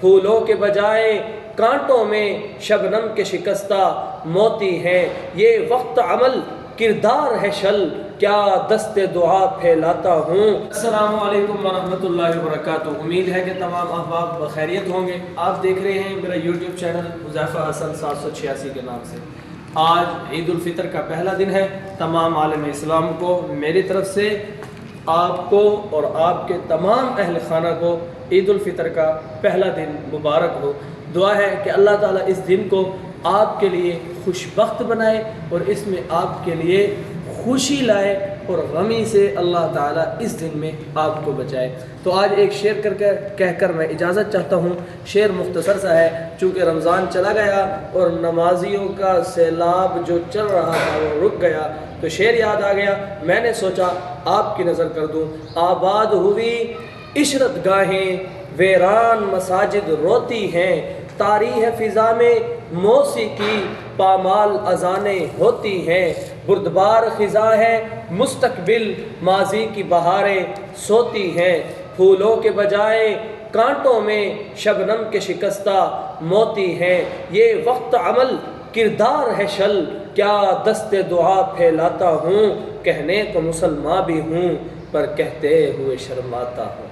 پھولوں کے بجائے کانٹوں میں شبنم کے شکستہ موتی ہیں، یہ وقت عمل کردار ہے شل، کیا دست دعا پھیلاتا ہوں۔ السلام علیکم ورحمۃ اللہ وبرکاتہ۔ امید ہے کہ تمام احباب بخیریت ہوں گے۔ آپ دیکھ رہے ہیں میرا یوٹیوب چینل حذیفہ حسن 786 کے نام سے۔ آج عید الفطر کا پہلا دن ہے۔ تمام عالم اسلام کو میری طرف سے آپ کو اور آپ کے تمام اہل خانہ کو عید الفطر کا پہلا دن مبارک ہو۔ دعا ہے کہ اللہ تعالیٰ اس دن کو آپ کے لیے خوش بخت بنائے اور اس میں آپ کے لیے خوشی لائے اور غمی سے اللہ تعالیٰ اس دن میں آپ کو بچائے۔ تو آج ایک شعر کہہ کر میں اجازت چاہتا ہوں۔ شعر مختصر سا ہے، چونکہ رمضان چلا گیا اور نمازیوں کا سیلاب جو چل رہا تھا وہ رک گیا، تو شعر یاد آ گیا، میں نے سوچا آپ کی نظر کر دوں۔ آباد ہوئی عشرت گاہیں، ویران مساجد روتی ہیں، تاریح فضا میں موسیقی پامال اذانیں ہوتی ہیں، بردبار خزاں ہے مستقبل، ماضی کی بہاریں سوتی ہیں، پھولوں کے بجائے کانٹوں میں شبنم کے شکستہ موتی ہیں، یہ وقت عمل کردار ہے شل، کیا دست دعا پھیلاتا ہوں، کہنے کو مسلمان بھی ہوں پر کہتے ہوئے شرماتا ہوں۔